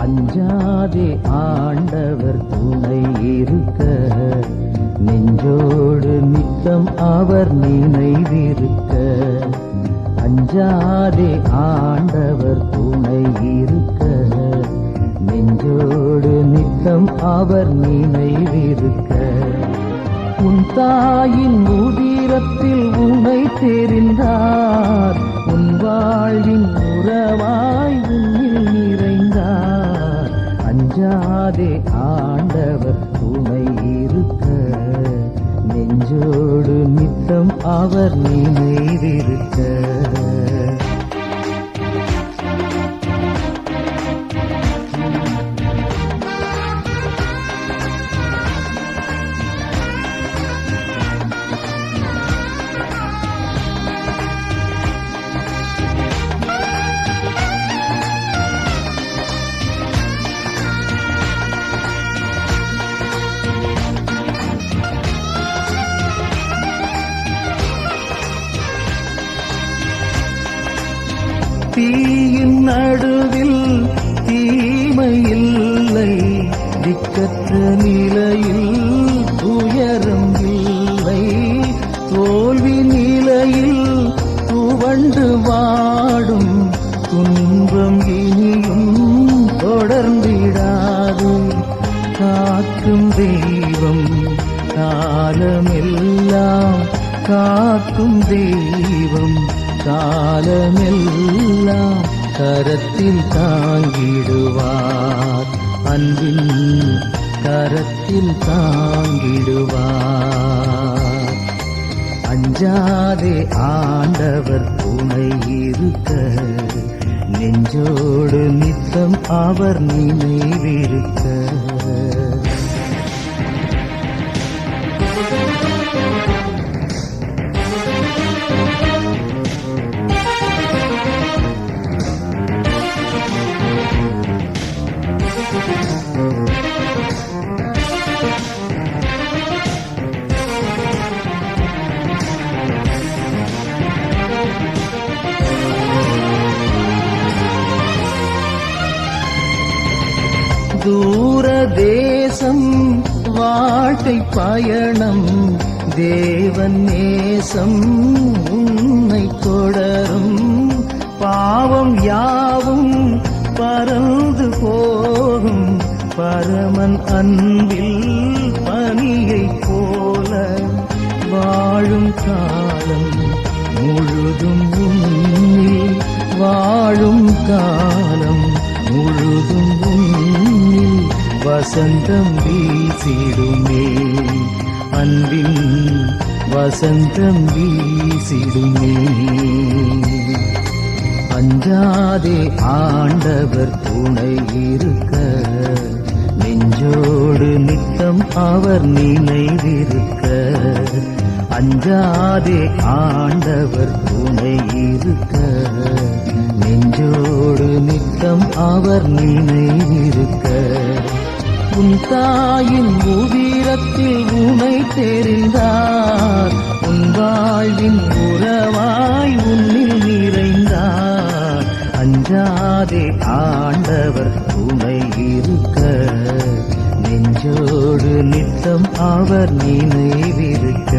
அஞ்சாதே ஆண்டவர் துணை இருக்க, நெஞ்சோடு நித்தம் அவர் நினைவிருக்க. அஞ்சாதே ஆண்டவர் துணை இருக்க, நெஞ்சோடு நித்தம் அவர் நினைவிருக்க. உன் தாயின் உதிரத்தில் உன்னை தெரிந்தார், உன் வாழ்வின் உறவாய் உன்னில் நிறைந்தார். அஞ்சாதே ஆண்டவர் துணை இருக்க, நெஞ்சோடு நித்தம் அவர் நினைவிருக்க. தீயின் நடுவில் தீமையில்லை, திக்கற்ற நிலையில் துயரம் இல்லை. தோல்வி நிலையில் துவண்டு வாடும் துன்பம் இனியும் தொடர்ந்திடாது. காக்கும் தெய்வம் காலமெல்லாம், காக்கும் தெய்வம் காலமெல்லாம் கரத்தில் தாங்கிடுவார். அன்பின் கரத்தில் தாங்கிடுவார். அஞ்சாதே ஆண்டவர் துணை இருக்க, நெஞ்சோடு நித்தம் அவர் நினைவிருக்க. தூர தேசம் வாழ்க்கை பயணம், தேவன் நேசம் உன்னை தொடரும். பாவம் யாவும் பறந்து போகும், பரமன் அன்பில் பனியை போல. வாழும் காலம் முழுதும் உன்னில், வாழும் காலம் முழுதும் உன்னில் வசந்தம் வீசிடுமே. அன்பின் வசந்தம் வீசிடுமே. அஞ்சாதே ஆண்டவர் துணை இருக்க, நெஞ்சோடு நித்தம் அவர் நினைவிருக்க. அஞ்சாதே ஆண்டவர் துணை இருக்க, நெஞ்சோடு நித்தம் அவர் நினைவிருக்க. உன் தாயின் உதிரத்தில் உன்னை தெரிந்தார், உன் வாழ்வின் உறவாய் உன்னில் நிறைந்தார். அஞ்சாதே ஆண்டவர் துணை இருக்க, நெஞ்சோடு நித்தம் அவர் நினைவிருக்க.